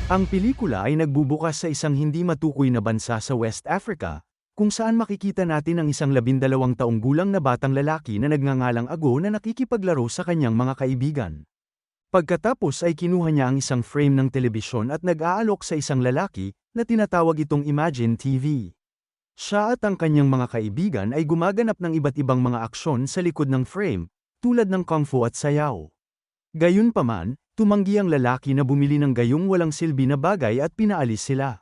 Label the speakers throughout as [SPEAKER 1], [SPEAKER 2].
[SPEAKER 1] Ang pelikula ay nagbubukas sa isang hindi matukoy na bansa sa West Africa, kung saan makikita natin ang isang 12 taong gulang na batang lalaki na nagngangalang Ago na nakikipaglaro sa kanyang mga kaibigan. Pagkatapos ay kinuha niya ang isang frame ng telebisyon at nag-aalok sa isang lalaki, na tinatawag itong Imagine TV. Siya at ang kanyang mga kaibigan ay gumaganap ng iba't ibang mga aksyon sa likod ng frame, tulad ng kung fu at sayaw. Gayunpaman, tumanggi ang lalaki na bumili ng gayong walang silbi na bagay at pinaalis sila.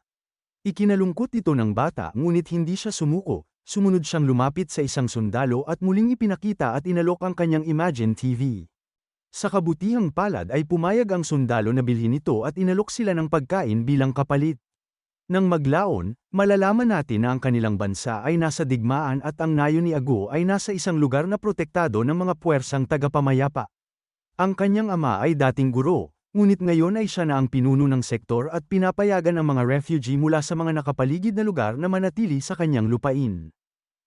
[SPEAKER 1] Ikinalungkot ito ng bata ngunit hindi siya sumuko, sumunod siyang lumapit sa isang sundalo at muling ipinakita at inalok ang kanyang Imagine TV. Sa kabutihang palad ay pumayag ang sundalo na bilhin ito at inalok sila ng pagkain bilang kapalit. Nang maglaon, malalaman natin na ang kanilang bansa ay nasa digmaan at ang nayon ni Ago ay nasa isang lugar na protektado ng mga puwersang tagapamayapa. Ang kanyang ama ay dating guro, ngunit ngayon ay siya na ang pinuno ng sektor at pinapayagan ang mga refugee mula sa mga nakapaligid na lugar na manatili sa kanyang lupain.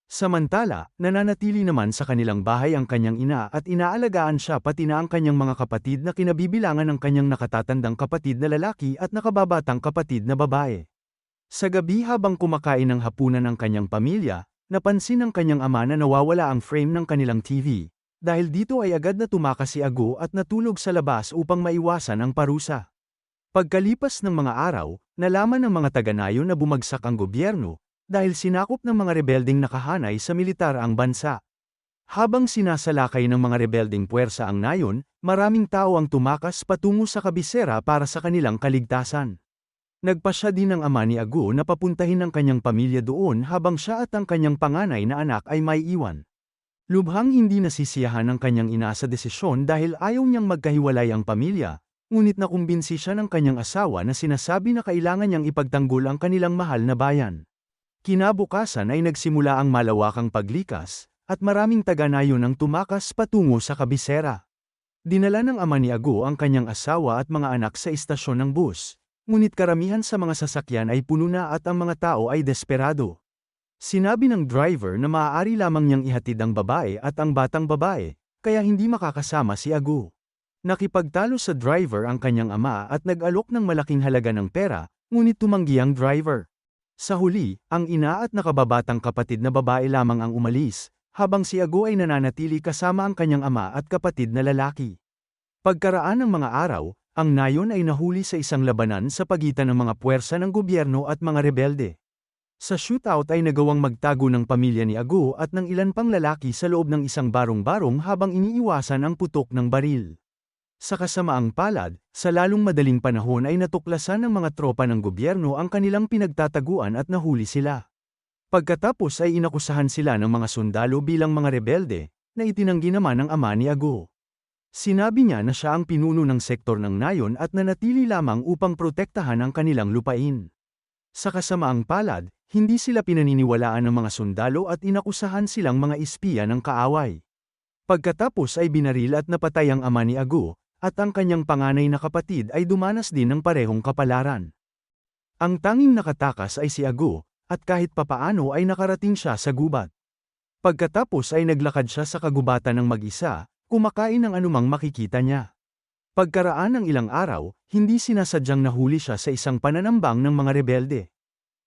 [SPEAKER 1] Samantala, nananatili naman sa kanilang bahay ang kanyang ina at inaalagaan siya pati na ang kanyang mga kapatid na kinabibilangan ng kanyang nakatatandang kapatid na lalaki at nakababatang kapatid na babae. Sa gabi habang kumakain ng hapunan ng kanyang pamilya, napansin ng kanyang ama na nawawala ang frame ng kanilang TV. Dahil dito ay agad na tumakas si Ago at natulog sa labas upang maiwasan ang parusa. Pagkalipas ng mga araw, nalaman ng mga taga-nayon na bumagsak ang gobyerno, dahil sinakop ng mga rebeldeng nakahanay sa militar ang bansa. Habang sinasalakay ng mga rebeldeng puwersa ang nayon, maraming tao ang tumakas patungo sa kabisera para sa kanilang kaligtasan. Nagpasya din ng ama ni Ago na papuntahin ang kanyang pamilya doon habang siya at ang kanyang panganay na anak ay may iwan. Lubhang hindi nasisiyahan ng kanyang ina sa desisyon dahil ayaw niyang magkahiwalay ang pamilya, ngunit nakumbinsi siya ng kanyang asawa na sinasabi na kailangan niyang ipagtanggol ang kanilang mahal na bayan. Kinabukasan ay nagsimula ang malawakang paglikas, at maraming taga-nayon ang tumakas patungo sa kabisera. Dinala ng ama ni Ago ang kanyang asawa at mga anak sa istasyon ng bus, ngunit karamihan sa mga sasakyan ay puno na at ang mga tao ay desperado. Sinabi ng driver na maaari lamang niyang ihatid ang babae at ang batang babae, kaya hindi makakasama si Ago. Nakipagtalo sa driver ang kanyang ama at nag-alok ng malaking halaga ng pera, ngunit tumanggi ang driver. Sa huli, ang ina at nakababatang kapatid na babae lamang ang umalis, habang si Ago ay nananatili kasama ang kanyang ama at kapatid na lalaki. Pagkaraan ng mga araw, ang nayon ay nahuli sa isang labanan sa pagitan ng mga puwersa ng gobyerno at mga rebelde. Sa shootout ay nagawang magtago ng pamilya ni Ago at ng ilan pang lalaki sa loob ng isang barong-barong habang iniiwasan ang putok ng baril. Sa kasamaang palad, sa lalong madaling panahon ay natuklasan ng mga tropa ng gobyerno ang kanilang pinagtataguan at nahuli sila. Pagkatapos ay inakusahan sila ng mga sundalo bilang mga rebelde, na itinanggi naman ng ama ni Ago. Sinabi niya na siya ang pinuno ng sektor ng nayon at nanatili lamang upang protektahan ang kanilang lupain. Sa kasamaang palad, hindi sila pinaniniwalaan ng mga sundalo at inakusahan silang mga espiya ng kaaway. Pagkatapos ay binaril at napatay ang ama ni Ago, at ang kanyang panganay na kapatid ay dumanas din ng parehong kapalaran. Ang tanging nakatakas ay si Ago, at kahit papaano ay nakarating siya sa gubat. Pagkatapos ay naglakad siya sa kagubatan ng mag-isa, kumakain ng anumang makikita niya. Pagkaraan ng ilang araw, hindi sinasadyang nahuli siya sa isang pananambang ng mga rebelde.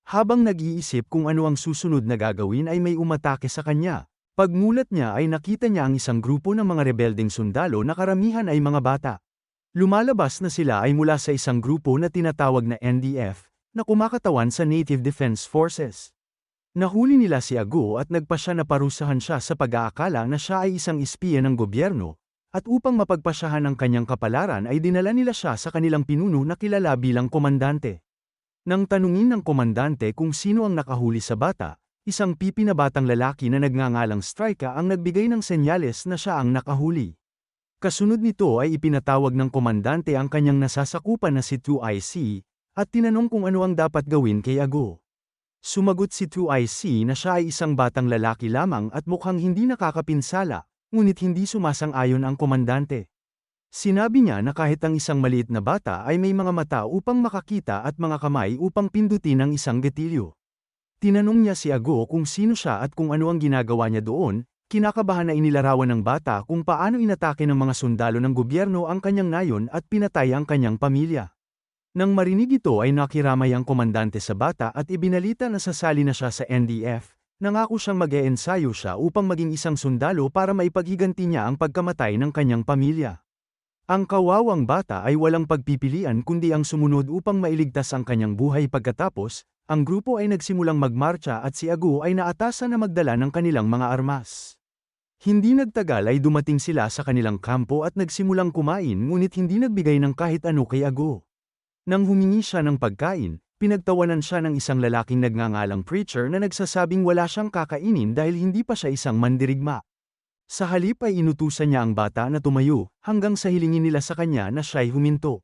[SPEAKER 1] Habang nag-iisip kung ano ang susunod na gagawin ay may umatake sa kanya. Pagmulat niya ay nakita niya ang isang grupo ng mga rebeldeng sundalo na karamihan ay mga bata. Lumalabas na sila ay mula sa isang grupo na tinatawag na NDF, na kumakatawan sa Native Defense Forces. Nahuli nila si Ago at nagpasya na parusahan siya sa pag-aakala na siya ay isang espiya ng gobyerno, at upang mapagpasyahan ang kanyang kapalaran ay dinala nila siya sa kanilang pinuno na kilala bilang komandante. Nang tanungin ng komandante kung sino ang nakahuli sa bata, isang pipi na batang lalaki na nagngangalang Strika ang nagbigay ng senyales na siya ang nakahuli. Kasunod nito ay ipinatawag ng komandante ang kanyang nasasakupan na si 2IC, at tinanong kung ano ang dapat gawin kay Ago. Sumagot si 2IC na siya ay isang batang lalaki lamang at mukhang hindi nakakapinsala, ngunit hindi sumasang-ayon ang komandante. Sinabi niya na kahit ang isang maliit na bata ay may mga mata upang makakita at mga kamay upang pindutin ang isang gatilyo. Tinanong niya si Ago kung sino siya at kung ano ang ginagawa niya doon, kinakabahan na inilarawan ng bata kung paano inatake ng mga sundalo ng gobyerno ang kanyang nayon at pinatay ang kanyang pamilya. Nang marinig ito ay nakiramay ang komandante sa bata at ibinalita na sasali na siya sa NDF, nangako siyang mag-e-ensayo siya upang maging isang sundalo para maipaghiganti niya ang pagkamatay ng kanyang pamilya. Ang kawawang bata ay walang pagpipilian kundi ang sumunod upang mailigtas ang kanyang buhay pagkatapos, ang grupo ay nagsimulang magmarcha at si Ago ay naatasan na magdala ng kanilang mga armas. Hindi nagtagal ay dumating sila sa kanilang kampo at nagsimulang kumain ngunit hindi nagbigay ng kahit ano kay Ago. Nang humingi siya ng pagkain, pinagtawanan siya ng isang lalaking nagngangalang preacher na nagsasabing wala siyang kakainin dahil hindi pa siya isang mandirigma. Sa halip ay inutusan niya ang bata na tumayo, hanggang sa hilingin nila sa kanya na siya'y huminto.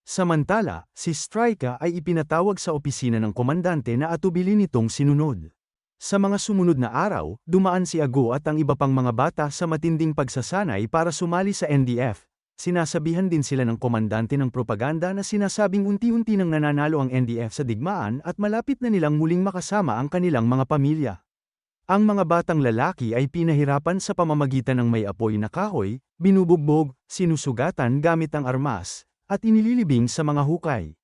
[SPEAKER 1] Samantala, si Striker ay ipinatawag sa opisina ng komandante na atubili nitong sinunod. Sa mga sumunod na araw, dumaan si Ago at ang iba pang mga bata sa matinding pagsasanay para sumali sa NDF. Sinasabihan din sila ng komandante ng propaganda na sinasabing unti-unti nang nananalo ang NDF sa digmaan at malapit na nilang muling makasama ang kanilang mga pamilya. Ang mga batang lalaki ay pinahirapan sa pamamagitan ng may apoy na kahoy, binubugbog, sinusugatan gamit ang armas, at inililibing sa mga hukay.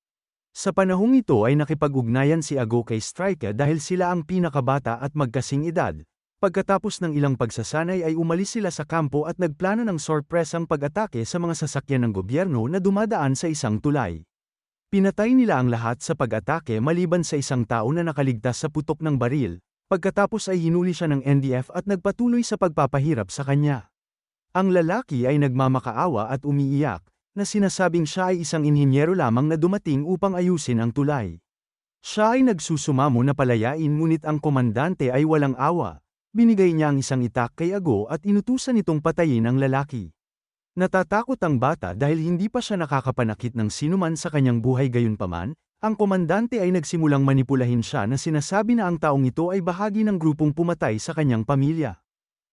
[SPEAKER 1] Sa panahong ito ay nakipag-ugnayan si Ago kay Striker dahil sila ang pinakabata at magkasing edad. Pagkatapos ng ilang pagsasanay ay umalis sila sa kampo at nagplano ng sorpresang pag-atake sa mga sasakyan ng gobyerno na dumadaan sa isang tulay. Pinatay nila ang lahat sa pag-atake maliban sa isang tao na nakaligtas sa putok ng baril, pagkatapos ay hinuli siya ng NDF at nagpatuloy sa pagpapahirap sa kanya. Ang lalaki ay nagmamakaawa at umiiyak, na sinasabing siya ay isang inhinyero lamang na dumating upang ayusin ang tulay. Siya ay nagsusumamo na palayain ngunit ang komandante ay walang awa. Binigay niya ang isang itak kay Ago at inutusan itong patayin ang lalaki. Natatakot ang bata dahil hindi pa siya nakakapanakit ng sinuman sa kanyang buhay gayunpaman, ang komandante ay nagsimulang manipulahin siya na sinasabi na ang taong ito ay bahagi ng grupong pumatay sa kanyang pamilya.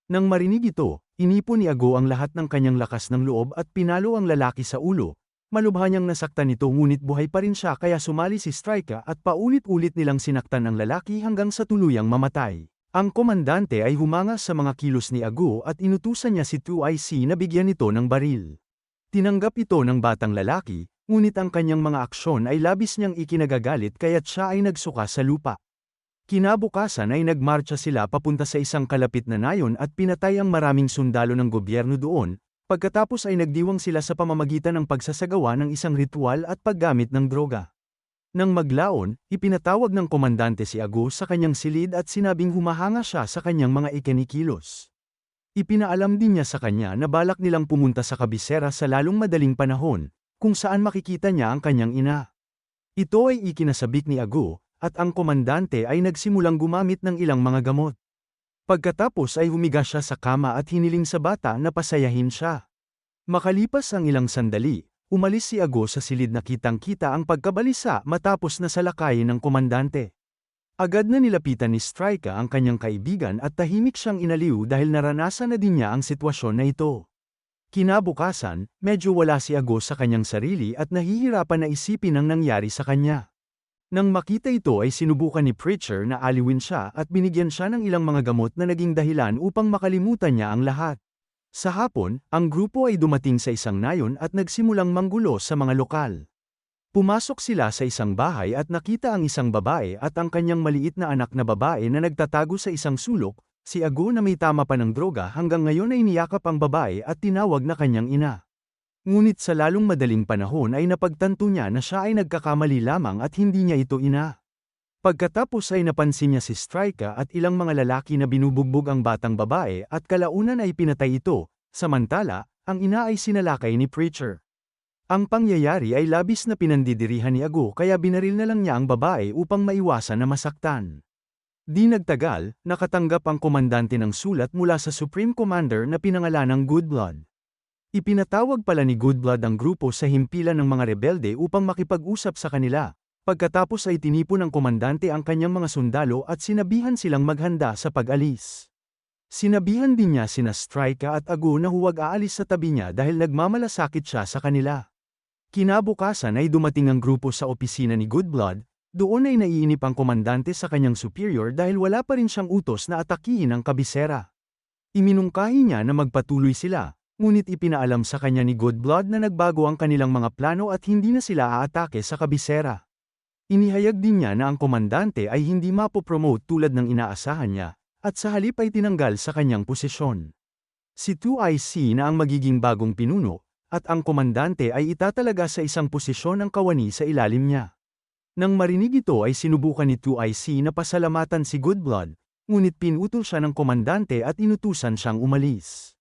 [SPEAKER 1] Nang marinig ito, inipon ni Ago ang lahat ng kanyang lakas ng loob at pinalo ang lalaki sa ulo. Malubha niyang nasaktan ito ngunit buhay pa rin siya kaya sumali si Striker at paulit-ulit nilang sinaktan ang lalaki hanggang sa tuluyang mamatay. Ang komandante ay humanga sa mga kilos ni Ago at inutusan niya si 2IC na bigyan ito ng baril. Tinanggap ito ng batang lalaki, ngunit ang kanyang mga aksyon ay labis niyang ikinagagalit kaya't siya ay nagsuka sa lupa. Kinabukasan ay nagmarcha sila papunta sa isang kalapit na nayon at pinatay ang maraming sundalo ng gobyerno doon, pagkatapos ay nagdiwang sila sa pamamagitan ng pagsasagawa ng isang ritual at paggamit ng droga. Nang maglaon, ipinatawag ng komandante si Ago sa kanyang silid at sinabing humahanga siya sa kanyang mga ikinikilos. Ipinaalam din niya sa kanya na balak nilang pumunta sa kabisera sa lalong madaling panahon, kung saan makikita niya ang kanyang ina. Ito ay ikinasabik ni Ago, at ang komandante ay nagsimulang gumamit ng ilang mga gamot. Pagkatapos ay humiga siya sa kama at hiniling sa bata na pasayahin siya. Makalipas ang ilang sandali, umalis si Ago sa silid na kitang-kita ang pagkabalisa matapos na salakayin ng komandante. Agad na nilapitan ni Striker ang kanyang kaibigan at tahimik siyang inaliw dahil naranasan na din niya ang sitwasyon na ito. Kinabukasan, medyo wala si Ago sa kanyang sarili at nahihirapan na isipin ang nangyari sa kanya. Nang makita ito ay sinubukan ni Preacher na aliwin siya at binigyan siya ng ilang mga gamot na naging dahilan upang makalimutan niya ang lahat. Sa hapon, ang grupo ay dumating sa isang nayon at nagsimulang manggulo sa mga lokal. Pumasok sila sa isang bahay at nakita ang isang babae at ang kanyang maliit na anak na babae na nagtatago sa isang sulok, si Ago na may tama pa ng droga hanggang ngayon ay niyakap ang babae at tinawag na kanyang ina. Ngunit sa lalong madaling panahon ay napagtanto niya na siya ay nagkakamali lamang at hindi niya ito ina. Pagkatapos ay napansin niya si Striker at ilang mga lalaki na binubugbog ang batang babae at kalaunan ay pinatay ito, samantala, ang ina ay sinalakay ni Preacher. Ang pangyayari ay labis na pinandidirihan ni Ago kaya binaril na lang niya ang babae upang maiwasan na masaktan. Di nagtagal, nakatanggap ang komandante ng sulat mula sa Supreme Commander na pinangalanang Goodblood. Ipinatawag pala ni Goodblood ang grupo sa himpilan ng mga rebelde upang makipag-usap sa kanila. Pagkatapos ay tinipon ng komandante ang kanyang mga sundalo at sinabihan silang maghanda sa pag-alis. Sinabihan din niya sina Striker at Ago na huwag aalis sa tabi niya dahil nagmamalasakit siya sa kanila. Kinabukasan ay dumating ang grupo sa opisina ni Goodblood, doon ay naiinip ang komandante sa kanyang superior dahil wala pa rin siyang utos na atakihin ang kabisera. Iminungkahi niya na magpatuloy sila, ngunit ipinaalam sa kanya ni Goodblood na nagbago ang kanilang mga plano at hindi na sila aatake sa kabisera. Inihayag din niya na ang komandante ay hindi mapopromote tulad ng inaasahan niya, at sa halip ay tinanggal sa kanyang posisyon. Si 2IC na ang magiging bagong pinuno, at ang komandante ay itatalaga sa isang posisyon ng kawani sa ilalim niya. Nang marinig ito ay sinubukan ni 2IC na pasalamatan si Goodblood, ngunit pinutol siya ng komandante at inutusan siyang umalis.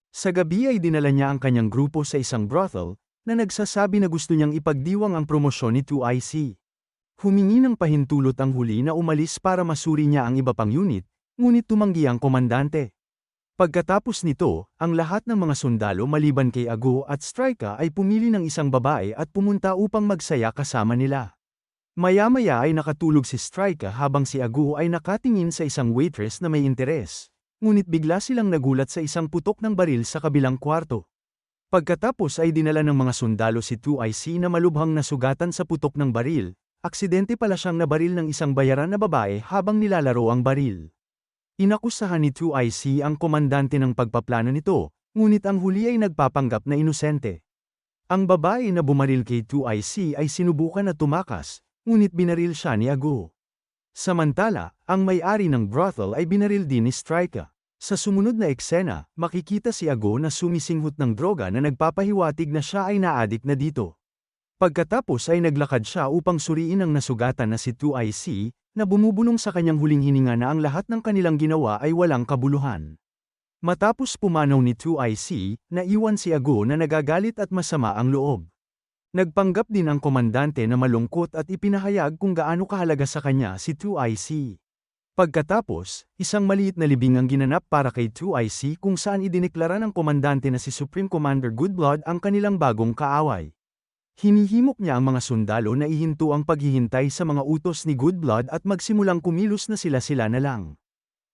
[SPEAKER 1] Sa gabi ay dinala niya ang kanyang grupo sa isang brothel, na nagsasabi na gusto niyang ipagdiwang ang promosyon ni 2IC. Humingi ng pahintulot ang huli na umalis para masuri niya ang iba pang unit, ngunit tumanggi ang komandante. Pagkatapos nito, ang lahat ng mga sundalo maliban kay Ago at Strika ay pumili ng isang babae at pumunta upang magsaya kasama nila. Maya-maya ay nakatulog si Strika habang si Ago ay nakatingin sa isang waitress na may interes, ngunit bigla silang nagulat sa isang putok ng baril sa kabilang kwarto. Pagkatapos ay dinala ng mga sundalo si 2IC na malubhang nasugatan sa putok ng baril, aksidente pala siyang nabaril ng isang bayaran na babae habang nilalaro ang baril. Inakusahan ni 2IC ang komandante ng pagpaplano nito, ngunit ang huli ay nagpapanggap na inosente. Ang babae na bumaril kay 2IC ay sinubukan na tumakas, ngunit binaril siya ni Ago. Samantala, ang may-ari ng brothel ay binaril din ni Strika. Sa sumunod na eksena, makikita si Ago na sumisinghot ng droga na nagpapahiwatig na siya ay naadik na dito. Pagkatapos ay naglakad siya upang suriin ang nasugatan na si 2IC, na bumubulong sa kanyang huling hininga na ang lahat ng kanilang ginawa ay walang kabuluhan. Matapos pumanaw ni 2IC, naiwan si Ago na nagagalit at masama ang loob. Nagpanggap din ang komandante na malungkot at ipinahayag kung gaano kahalaga sa kanya si 2IC. Pagkatapos, isang maliit na libing ang ginanap para kay 2IC kung saan idineklara ng komandante na si Supreme Commander Goodblood ang kanilang bagong kaaway. Hinihimok niya ang mga sundalo na ihinto ang paghihintay sa mga utos ni Goodblood at magsimulang kumilos na sila na lang.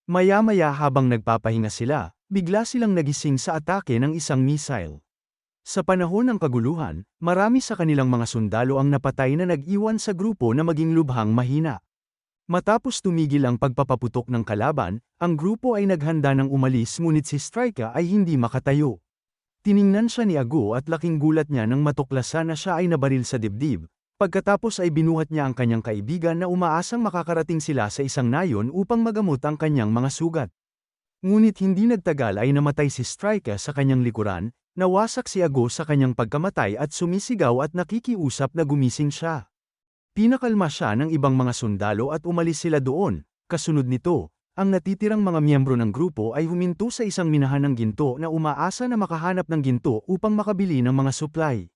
[SPEAKER 1] Maya-maya habang nagpapahinga sila, bigla silang nagising sa atake ng isang missile. Sa panahon ng kaguluhan, marami sa kanilang mga sundalo ang napatay na nag-iwan sa grupo na maging lubhang mahina. Matapos tumigil ang pagpapaputok ng kalaban, ang grupo ay naghanda ng umalis ngunit si Strika ay hindi makatayo. Tiningnan siya ni Ago at laking gulat niya nang matuklasan na siya ay nabaril sa dibdib, pagkatapos ay binuhat niya ang kanyang kaibigan na umaasang makakarating sila sa isang nayon upang magamot ang kanyang mga sugat. Ngunit hindi nagtagal ay namatay si Strika sa kanyang likuran, nawasak si Ago sa kanyang pagkamatay at sumisigaw at nakikiusap na gumising siya. Pinakalma siya ng ibang mga sundalo at umalis sila doon. Kasunod nito, ang natitirang mga miyembro ng grupo ay huminto sa isang minahan ng ginto na umaasa na makahanap ng ginto upang makabili ng mga supply.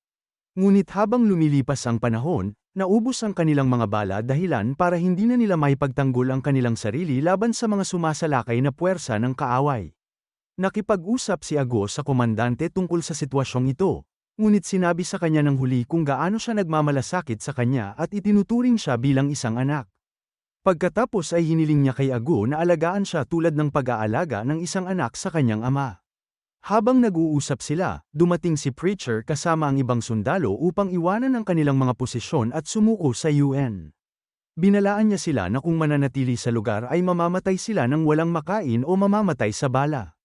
[SPEAKER 1] Ngunit habang lumilipas ang panahon, naubos ang kanilang mga bala dahilan para hindi na nila maipagtanggol ang kanilang sarili laban sa mga sumasalakay na puwersa ng kaaway. Nakipag-usap si Ago sa komandante tungkol sa sitwasyong ito, ngunit sinabi sa kanya ng huli kung gaano siya nagmamalasakit sa kanya at itinuturing siya bilang isang anak. Pagkatapos ay hiniling niya kay Ago na alagaan siya tulad ng pag-aalaga ng isang anak sa kanyang ama. Habang nag-uusap sila, dumating si Preacher kasama ang ibang sundalo upang iwanan ang kanilang mga posisyon at sumuko sa UN. Binalaan niya sila na kung mananatili sa lugar ay mamamatay sila ng walang makain o mamamatay sa bala.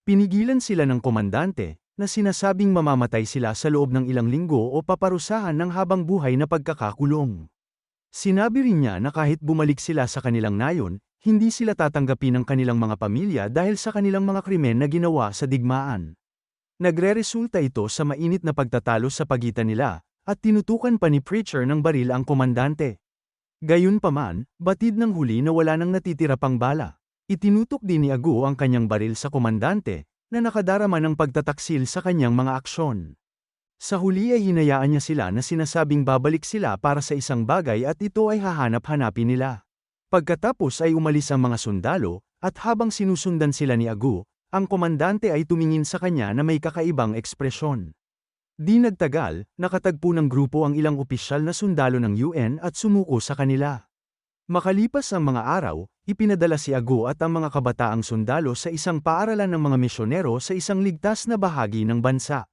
[SPEAKER 1] Pinigilan sila ng komandante, na sinasabing mamamatay sila sa loob ng ilang linggo o paparusahan ng habang buhay na pagkakakulong. Sinabi rin niya na kahit bumalik sila sa kanilang nayon, hindi sila tatanggapin ng kanilang mga pamilya dahil sa kanilang mga krimen na ginawa sa digmaan. Nagreresulta ito sa mainit na pagtatalo sa pagitan nila, at tinutukan pa ni Preacher ng baril ang komandante. Gayunpaman, batid ng huli na wala nang natitira pang bala. Itinutok din ni Ago ang kanyang baril sa komandante, na nakadarama ng pagtataksil sa kanyang mga aksyon. Sa huli ay hinayaan niya sila na sinasabing babalik sila para sa isang bagay at ito ay hahanap-hanapin nila. Pagkatapos ay umalis ang mga sundalo, at habang sinusundan sila ni Ago, ang komandante ay tumingin sa kanya na may kakaibang ekspresyon. Di nagtagal, nakatagpo ng grupo ang ilang opisyal na sundalo ng UN at sumuko sa kanila. Makalipas ang mga araw, ipinadala si Ago at ang mga kabataang sundalo sa isang paaralan ng mga misyonero sa isang ligtas na bahagi ng bansa.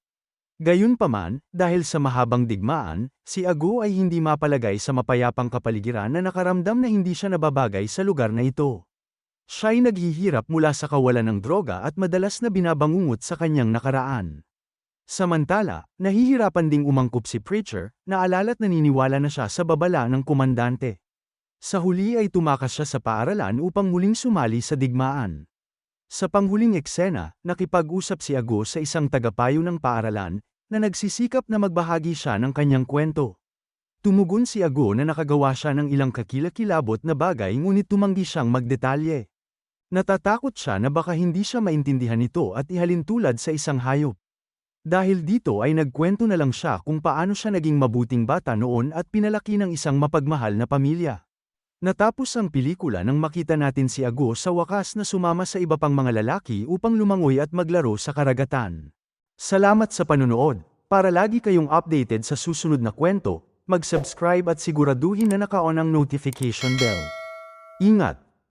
[SPEAKER 1] Gayunpaman, dahil sa mahabang digmaan, si Ago ay hindi mapalagay sa mapayapang kapaligiran na nakaramdam na hindi siya nababagay sa lugar na ito. Siya'y naghihirap mula sa kawalan ng droga at madalas na binabangungot sa kanyang nakaraan. Samantala, nahihirapan ding umangkop si Preacher, naalala't naniniwala na siya sa babala ng komandante. Sa huli ay tumakas siya sa paaralan upang muling sumali sa digmaan. Sa panghuling eksena, nakipag-usap si Ago sa isang tagapayo ng paaralan, na nagsisikap na magbahagi siya ng kanyang kwento. Tumugon si Ago na nakagawa siya ng ilang kakilakilabot na bagay ngunit tumanggi siyang magdetalye. Natatakot siya na baka hindi siya maintindihan ito at ihalin tulad sa isang hayop. Dahil dito ay nagkwento na lang siya kung paano siya naging mabuting bata noon at pinalaki ng isang mapagmahal na pamilya. Natapos ang pelikula nang makita natin si Ago sa wakas na sumama sa iba pang mga lalaki upang lumangoy at maglaro sa karagatan. Salamat sa panunood. Para lagi kayong updated sa susunod na kwento, mag-subscribe at siguraduhin na naka-on ang notification bell. Ingat!